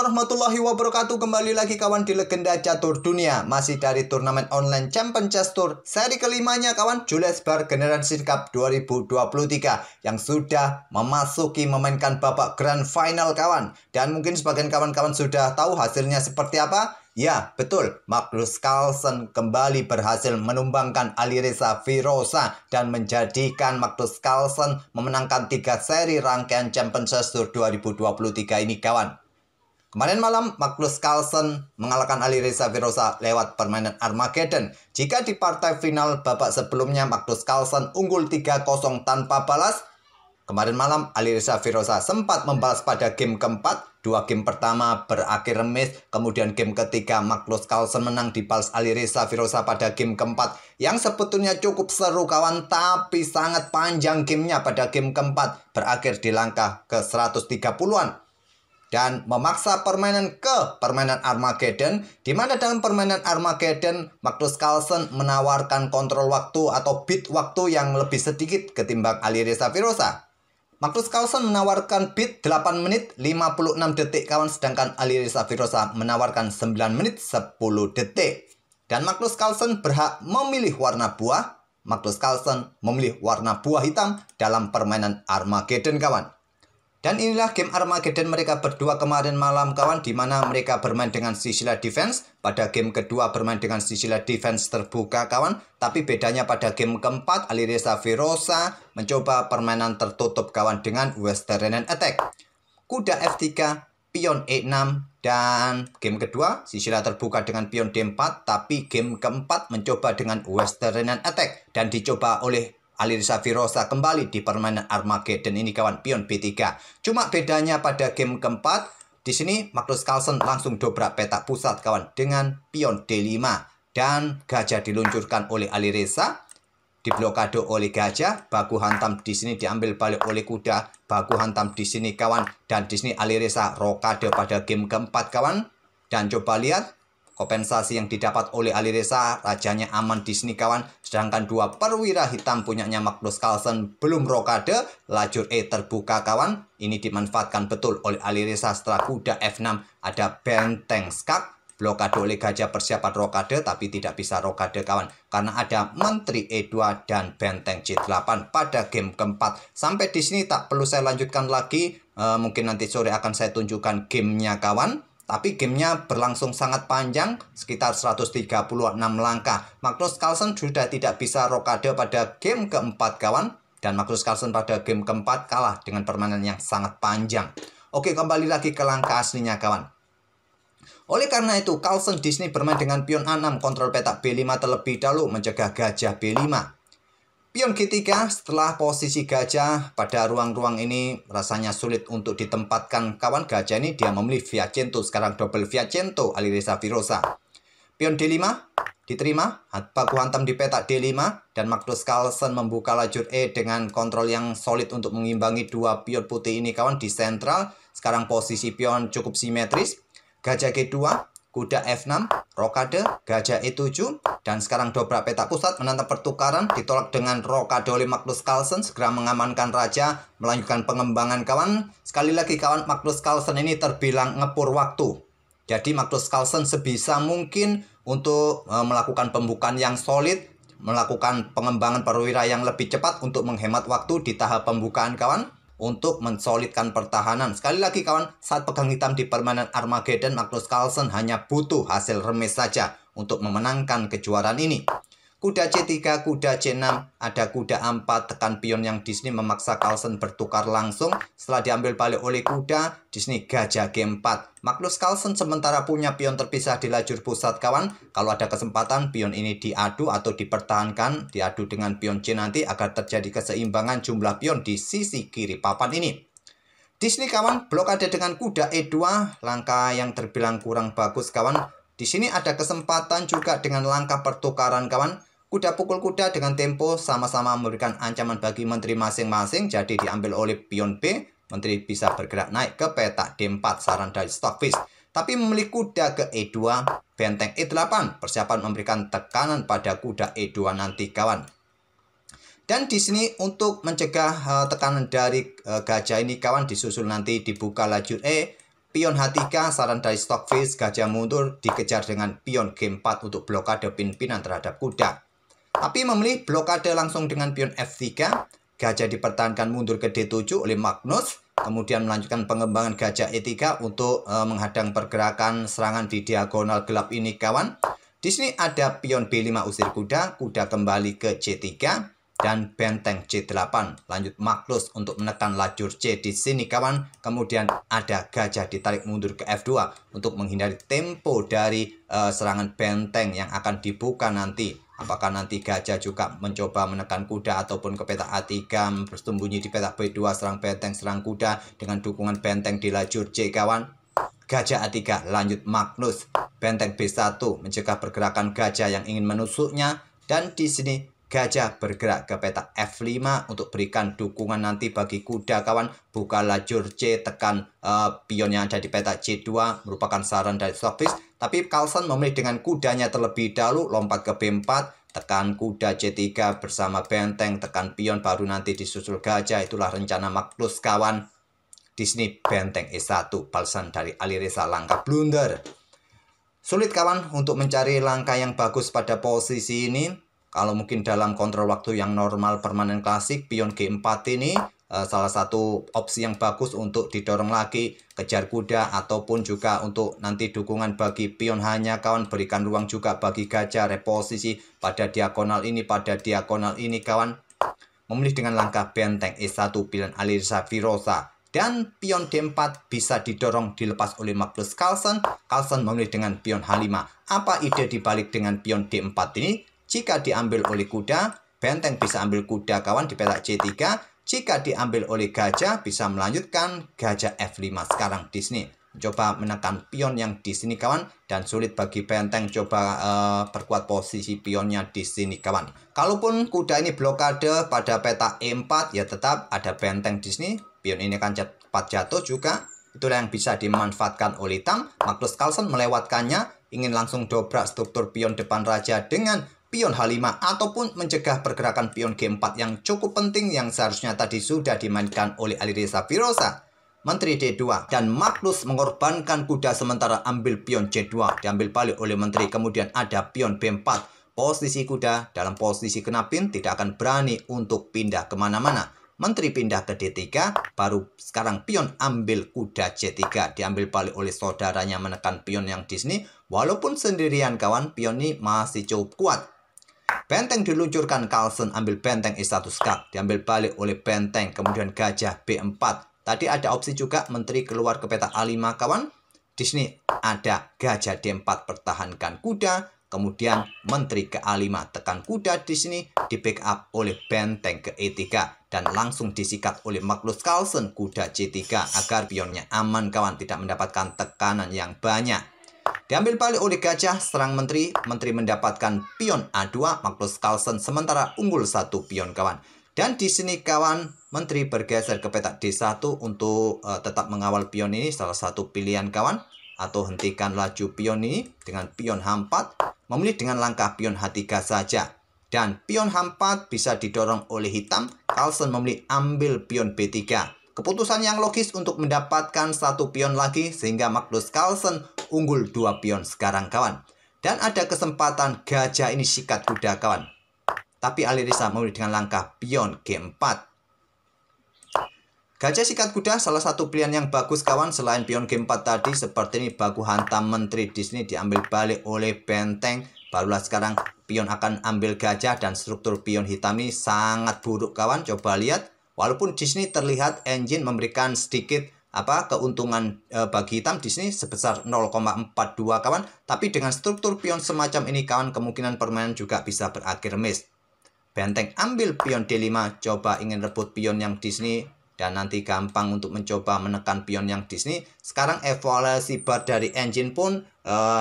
warahmatullahi wabarakatuh. Kembali lagi kawan di Legenda Catur Dunia. Masih dari turnamen online Champion Chess Tour seri kelimanya kawan, Julius Baer Generation Cup 2023 yang sudah memainkan babak Grand Final kawan. Dan mungkin sebagian kawan-kawan sudah tahu hasilnya seperti apa. Ya, betul. Magnus Carlsen kembali berhasil menumbangkan Alireza Firoza dan menjadikan Magnus Carlsen memenangkan 3 seri rangkaian Champion Chess Tour 2023 ini kawan. Kemarin malam, Magnus Carlsen mengalahkan Alireza Firoza lewat permainan Armageddon. Jika di partai final babak sebelumnya Magnus Carlsen unggul 3-0 tanpa balas, kemarin malam Alireza Firoza sempat membalas pada game keempat. 2 game pertama berakhir remis, kemudian game ketiga Magnus Carlsen menang dibalas Alireza Firoza pada game keempat. Yang sebetulnya cukup seru kawan, tapi sangat panjang gamenya pada game keempat. Berakhir di langkah ke 130-an. Dan memaksa permainan ke permainan Armageddon, di mana dalam permainan Armageddon Magnus Carlsen menawarkan kontrol waktu atau bit waktu yang lebih sedikit ketimbang Alireza Firoza. Magnus Carlsen menawarkan bit 8 menit 56 detik kawan, sedangkan Alireza Firoza menawarkan 9 menit 10 detik. Dan Magnus Carlsen berhak memilih warna buah. Magnus Carlsen memilih warna buah hitam dalam permainan Armageddon kawan. Dan inilah game Armageddon mereka berdua kemarin malam kawan, di mana mereka bermain dengan Sicily Defense. Pada game kedua bermain dengan Sicily Defense terbuka kawan. Tapi bedanya pada game keempat Alireza Firoza mencoba permainan tertutup kawan dengan Western Attack. Kuda F3, pion E6, dan game kedua Sicily terbuka dengan pion D4. Tapi game keempat mencoba dengan Western Attack dan dicoba oleh Alireza Firoza kembali di permainan Armageddon ini kawan, pion B3. Cuma bedanya pada game keempat, di sini Magnus Carlsen langsung dobrak petak pusat kawan dengan pion D5 dan gajah diluncurkan oleh Alireza, diblokade oleh gajah, baku hantam di sini diambil balik oleh kuda, baku hantam di sini kawan, dan di sini Alireza rokade pada game keempat kawan. Dan coba lihat kompensasi yang didapat oleh Alireza, rajanya aman di sini kawan. Sedangkan 2 perwira hitam punyanya Magnus Carlsen belum rokade, lajur E terbuka kawan. Ini dimanfaatkan betul oleh Alireza setelah kuda F6 ada benteng skak, blokade oleh gajah persiapan rokade tapi tidak bisa rokade kawan karena ada menteri E2 dan benteng C8 pada game keempat. Sampai di sini tak perlu saya lanjutkan lagi, mungkin nanti sore akan saya tunjukkan gamenya kawan. Tapi gamenya berlangsung sangat panjang, sekitar 136 langkah. Magnus Carlsen sudah tidak bisa rokade pada game keempat kawan. Dan Magnus Carlsen pada game keempat kalah dengan permainan yang sangat panjang. Oke, kembali lagi ke langkah aslinya kawan. Oleh karena itu, Carlsen di sini bermain dengan pion A6, kontrol petak B5 terlebih dahulu, mencegah gajah B5. Pion G3 setelah posisi gajah pada ruang-ruang ini rasanya sulit untuk ditempatkan kawan. Gajah ini dia memilih Fianchetto, sekarang double Fianchetto Alireza Firoza. Pion D5 diterima, baku hantam di petak D5 dan Magnus Carlsen membuka lajur E dengan kontrol yang solid untuk mengimbangi 2 pion putih ini kawan di sentral. Sekarang posisi pion cukup simetris. Gajah G2, kuda F6, rokade, gajah E7, dan sekarang dobrak petak pusat menantang pertukaran, ditolak dengan rokade oleh Magnus Carlsen, segera mengamankan raja, melanjutkan pengembangan kawan. Sekali lagi kawan, Magnus Carlsen ini terbilang ngepur waktu. Jadi Magnus Carlsen sebisa mungkin untuk melakukan pembukaan yang solid, melakukan pengembangan perwira yang lebih cepat untuk menghemat waktu di tahap pembukaan kawan, untuk mensolidkan pertahanan. Sekali lagi kawan, saat pegang hitam di permainan Armageddon, Magnus Carlsen hanya butuh hasil remis saja untuk memenangkan kejuaraan ini. Kuda C3, kuda C6, ada kuda A4, tekan pion yang di sini memaksa Carlsen bertukar langsung. Setelah diambil balik oleh kuda, di sini gajah G4. Magnus Carlsen sementara punya pion terpisah di lajur pusat kawan. Kalau ada kesempatan pion ini diadu atau dipertahankan, diadu dengan pion C nanti agar terjadi keseimbangan jumlah pion di sisi kiri papan ini. Di sini kawan, blokade dengan kuda E2, langkah yang terbilang kurang bagus kawan. Di sini ada kesempatan juga dengan langkah pertukaran kawan. Kuda pukul kuda dengan tempo sama-sama memberikan ancaman bagi menteri masing-masing. Jadi diambil oleh pion B, menteri bisa bergerak naik ke petak D4, saran dari Stockfish. Tapi memilih kuda ke E2, benteng E8, persiapan memberikan tekanan pada kuda E2 nanti kawan. Dan di sini untuk mencegah tekanan dari gajah ini kawan, disusul nanti dibuka lajur E, pion H3 saran dari Stockfish, gajah mundur dikejar dengan pion G4 untuk blokade pimpinan terhadap kuda. Tapi memilih blokade langsung dengan pion F3, gajah dipertahankan mundur ke D7 oleh Magnus, kemudian melanjutkan pengembangan gajah E3 untuk menghadang pergerakan serangan di diagonal gelap ini kawan. Di sini ada pion B5 usir kuda, kuda kembali ke C3 dan benteng C8. Lanjut Magnus untuk menekan lajur C di sini kawan. Kemudian ada gajah ditarik mundur ke F2 untuk menghindari tempo dari serangan benteng yang akan dibuka nanti. Apakah nanti gajah juga mencoba menekan kuda ataupun ke petak A3, bersembunyi di petak B2, serang benteng, serang kuda dengan dukungan benteng di lajur C kawan. Gajah A3 lanjut Magnus, benteng B1 mencegah pergerakan gajah yang ingin menusuknya, dan di sini gajah bergerak ke petak F5 untuk berikan dukungan nanti bagi kuda kawan. Buka lajur C, tekan pion yang ada di petak C2 merupakan saran dari Stockfish. Tapi Carlsen memilih dengan kudanya terlebih dahulu, lompat ke B4, tekan kuda C3 bersama benteng, tekan pion, baru nanti disusul gajah. Itulah rencana Magnus kawan. Di sini benteng E1, balasan dari Alireza, langkah blunder. Sulit kawan untuk mencari langkah yang bagus pada posisi ini. Kalau mungkin dalam kontrol waktu yang normal permanen klasik, pion G4 ini salah satu opsi yang bagus untuk didorong lagi, kejar kuda, ataupun juga untuk nanti dukungan bagi pion hanya kawan. Berikan ruang juga bagi gajah, reposisi pada diagonal ini kawan. Memilih dengan langkah benteng E1 pilihan Alireza Firoza. Dan pion D4 bisa didorong dilepas oleh Magnus Carlsen. Carlsen memilih dengan pion H5. Apa ide dibalik dengan pion D4 ini? Jika diambil oleh kuda, benteng bisa ambil kuda kawan di petak C3. Jika diambil oleh gajah, bisa melanjutkan gajah F5 sekarang di sini. Coba menekan pion yang di sini kawan, dan sulit bagi benteng. Coba perkuat posisi pionnya di sini kawan. Kalaupun kuda ini blokade pada petak E4, ya tetap ada benteng di sini. Pion ini akan cepat jatuh juga. Itulah yang bisa dimanfaatkan oleh hitam. Magnus Carlsen melewatkannya, ingin langsung dobrak struktur pion depan raja dengan pion H5 ataupun mencegah pergerakan pion G4 yang cukup penting yang seharusnya tadi sudah dimainkan oleh Alireza Firoza. Menteri D2 dan Magnus mengorbankan kuda sementara ambil pion C2, diambil balik oleh menteri. Kemudian ada pion B4. Posisi kuda dalam posisi kenapin, tidak akan berani untuk pindah kemana-mana. Menteri pindah ke D3, baru sekarang pion ambil kuda C3, diambil balik oleh saudaranya, menekan pion yang di sini. Walaupun sendirian kawan, pion ini masih cukup kuat. Benteng diluncurkan, Carlsen ambil benteng E1 skak, diambil balik oleh benteng, kemudian gajah B4. Tadi ada opsi juga menteri keluar ke petak A5 kawan. Di sini ada gajah D4 pertahankan kuda, kemudian menteri ke A5 tekan kuda. Di sini di backup oleh benteng ke E3 dan langsung disikat oleh Magnus Carlsen kuda C3 agar pionnya aman kawan, tidak mendapatkan tekanan yang banyak. Diambil balik oleh gajah, serang menteri. Menteri mendapatkan pion A2, Magnus Carlsen sementara unggul satu pion kawan. Dan di sini kawan, menteri bergeser ke petak D1 untuk tetap mengawal pion ini, salah satu pilihan kawan. Atau hentikan laju pion ini dengan pion H4, memilih dengan langkah pion H3 saja. Dan pion H4 bisa didorong oleh hitam, Carlsen memilih ambil pion B3. Keputusan yang logis untuk mendapatkan satu pion lagi sehingga Magnus Carlsen unggul 2 pion sekarang kawan. Dan ada kesempatan gajah ini sikat kuda kawan. Tapi Alireza memilih dengan langkah pion G4. Gajah sikat kuda salah satu pilihan yang bagus kawan. Selain pion G4 tadi, seperti ini baku hantam menteri. Di sini diambil balik oleh benteng. Barulah sekarang pion akan ambil gajah dan struktur pion hitam ini sangat buruk kawan. Coba lihat. Walaupun di sini terlihat engine memberikan sedikit keuntungan bagi hitam di sini sebesar 0,42 kawan. Tapi dengan struktur pion semacam ini kawan, kemungkinan permainan juga bisa berakhir miss. Benteng ambil pion D5, coba ingin rebut pion yang di sini dan nanti gampang untuk mencoba menekan pion yang di sini. Sekarang evaluasi bar dari engine pun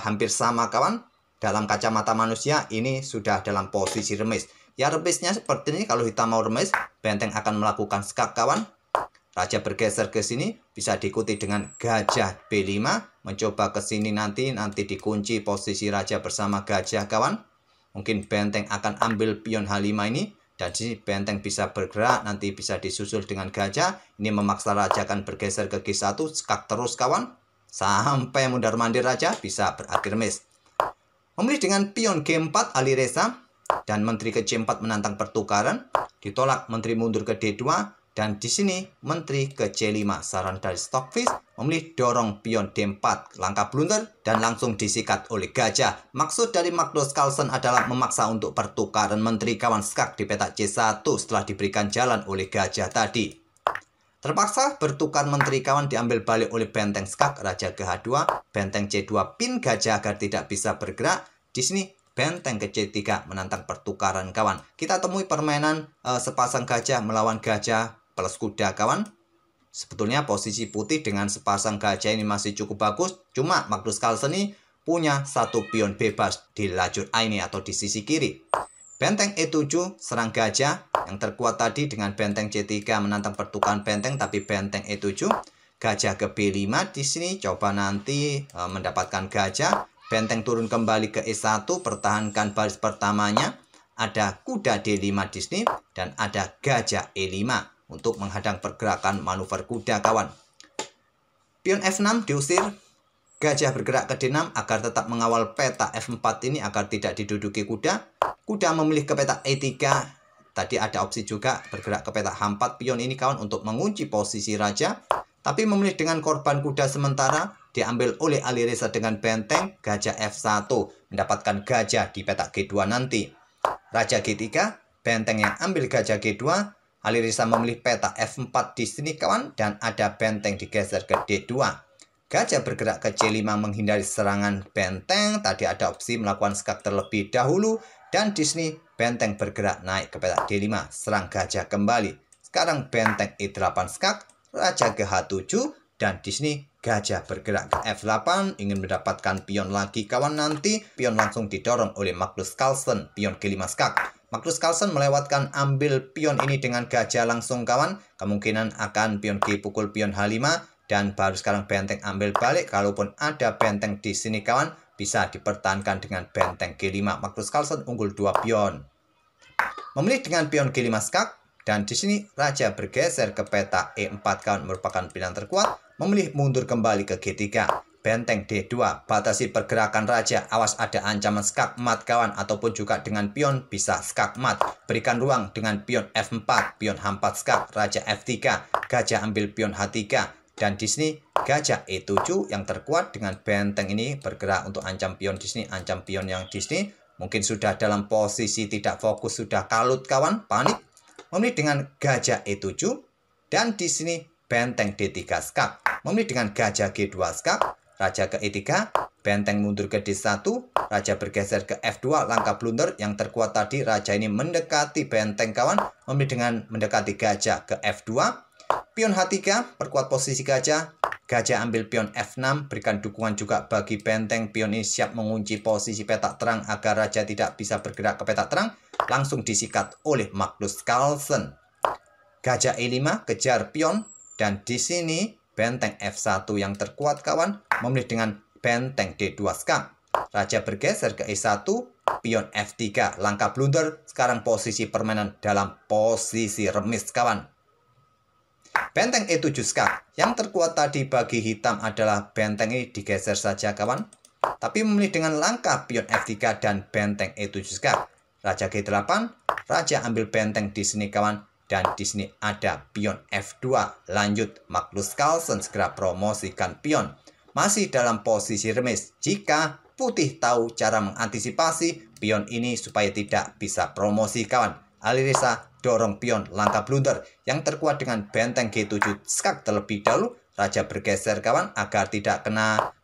hampir sama kawan. Dalam kacamata manusia ini sudah dalam posisi remis. Ya remisnya seperti ini, kalau hitam mau remis, benteng akan melakukan skak kawan. Raja bergeser ke sini, bisa diikuti dengan gajah B5, mencoba ke sini nanti dikunci posisi raja bersama gajah kawan. Mungkin benteng akan ambil pion H5 ini, dan sini benteng bisa bergerak, nanti bisa disusul dengan gajah. Ini memaksa raja akan bergeser ke G1, skak terus kawan. sampai mundar-mandir raja bisa berakhir remis. Memilih dengan pion G4 Alireza dan menteri ke C4 menantang pertukaran, ditolak menteri mundur ke D2 dan di sini menteri ke C5 saran dari Stockfish memilih dorong pion D4 langkah blunder dan langsung disikat oleh gajah. Maksud dari Magnus Carlsen adalah memaksa untuk pertukaran menteri kawan skak di petak C1 setelah diberikan jalan oleh gajah tadi. Terpaksa bertukar menteri kawan diambil balik oleh benteng skak raja ke H2, benteng C2 pin gajah agar tidak bisa bergerak. Di sini benteng ke C3 menantang pertukaran kawan. Kita temui permainan sepasang gajah melawan gajah plus kuda kawan. Sebetulnya posisi putih dengan sepasang gajah ini masih cukup bagus. Cuma Magnus Carlsen ini punya satu pion bebas di lajur A ini atau di sisi kiri. Benteng E7 serang gajah yang terkuat tadi dengan benteng C3 menantang pertukaran benteng, tapi benteng E7 gajah ke B5 di sini coba nanti mendapatkan gajah. Benteng turun kembali ke E1 pertahankan baris pertamanya. Ada kuda D5 di sini dan ada gajah E5 untuk menghadang pergerakan manuver kuda kawan. Pion F6 diusir. Gajah bergerak ke D6 agar tetap mengawal peta F4 ini agar tidak diduduki kuda. Kuda memilih ke peta E3. Tadi ada opsi juga bergerak ke peta H4 pion ini kawan untuk mengunci posisi raja. Tapi memilih dengan korban kuda sementara diambil oleh Alireza dengan benteng gajah F1 mendapatkan gajah di peta G2 nanti. Raja G3, benteng yang ambil gajah G2. Alireza memilih peta F4 di sini kawan dan ada benteng digeser ke D2. Gajah bergerak ke C5 menghindari serangan benteng. Tadi ada opsi melakukan skak terlebih dahulu. Dan di sini benteng bergerak naik ke petak D5. Serang gajah kembali. Sekarang benteng E8 skak. Raja ke H7. Dan di sini gajah bergerak ke F8. Ingin mendapatkan pion lagi kawan nanti. Pion langsung didorong oleh Magnus Carlsen. Pion G5 skak. Magnus Carlsen melewatkan ambil pion ini dengan gajah langsung kawan. Kemungkinan akan pion G pukul pion H5. Dan baru sekarang benteng ambil balik. Kalaupun ada benteng di sini kawan, bisa dipertahankan dengan benteng G5. Magnus Carlsen unggul 2 pion. Memilih dengan pion G5 skak. Dan di sini raja bergeser ke peta E4 kawan merupakan pilihan terkuat. Memilih mundur kembali ke G3. Benteng D2. Batasi pergerakan raja. Awas ada ancaman skak mat kawan. Ataupun juga dengan pion bisa skak mat. Berikan ruang dengan pion F4. Pion H4 skak. Raja F3. Gajah ambil pion H3. Dan di sini gajah E7 yang terkuat dengan benteng ini bergerak untuk ancam pion di sini, ancam pion yang di sini. Mungkin sudah dalam posisi tidak fokus, sudah kalut kawan, panik. Memilih dengan gajah E7 dan di sini benteng D3 skak. Memilih dengan gajah G2 skak, raja ke E3, benteng mundur ke D1, raja bergeser ke F2, langkah blunder yang terkuat tadi raja ini mendekati benteng kawan. Memilih dengan mendekati gajah ke F2. Pion H3, perkuat posisi gajah. Gajah ambil pion F6, berikan dukungan juga bagi benteng. Pion ini siap mengunci posisi petak terang agar raja tidak bisa bergerak ke petak terang. Langsung disikat oleh Magnus Carlsen. Gajah E5, kejar pion. Dan di sini benteng F1 yang terkuat kawan. Memilih dengan benteng D2 skak. Raja bergeser ke E1, pion F3, langkah blunder. Sekarang posisi permainan dalam posisi remis kawan. Benteng E7 skak. Yang terkuat tadi bagi hitam adalah benteng ini digeser saja kawan. Tapi memilih dengan langkah pion F3 dan benteng E7 skak. Raja G8, raja ambil benteng di sini kawan. Dan di sini ada pion F2. Lanjut Magnus Carlsen segera promosikan pion. Masih dalam posisi remis. Jika putih tahu cara mengantisipasi pion ini supaya tidak bisa promosi kawan. Alireza dorong pion langkah blunder yang terkuat dengan benteng G7 skak terlebih dahulu. Raja bergeser kawan agar tidak kena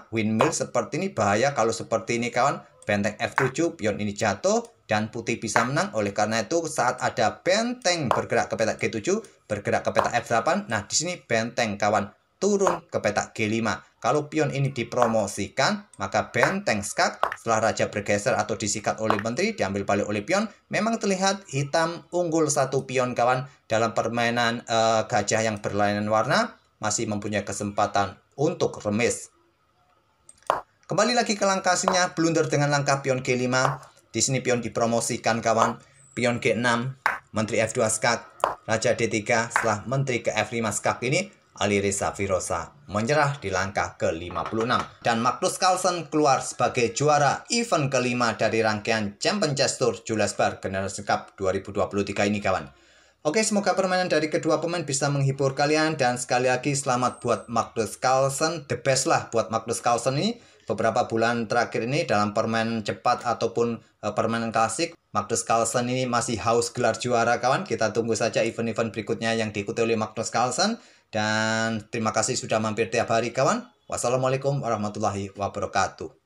windmill seperti ini, bahaya kalau seperti ini kawan. Benteng F7, pion ini jatuh dan putih bisa menang. Oleh karena itu saat ada benteng bergerak ke petak G7, bergerak ke petak F8. Nah di sini benteng kawan turun ke petak G5. Kalau pion ini dipromosikan, maka benteng skak setelah raja bergeser atau disikat oleh menteri, diambil balik oleh pion. Memang terlihat hitam unggul satu pion kawan dalam permainan gajah yang berlainan warna. Masih mempunyai kesempatan untuk remis. Kembali lagi ke langkah aslinya, blunder dengan langkah pion G5. Di sini pion dipromosikan kawan. Pion G6, menteri F2 skak, raja D3 setelah menteri ke F5 skak ini. Alireza Firoza menyerah di langkah ke-56 dan Magnus Carlsen keluar sebagai juara event kelima dari rangkaian Champion Chess Tour Jules Baer Generation Cup 2023 ini kawan. Oke, semoga permainan dari kedua pemain bisa menghibur kalian dan sekali lagi selamat buat Magnus Carlsen, the best lah buat Magnus Carlsen ini. Beberapa bulan terakhir ini dalam permainan cepat ataupun permainan klasik, Magnus Carlsen ini masih haus gelar juara kawan. Kita tunggu saja event-event berikutnya yang diikuti oleh Magnus Carlsen. Dan terima kasih sudah mampir tiap hari kawan. Wassalamualaikum warahmatullahi wabarakatuh.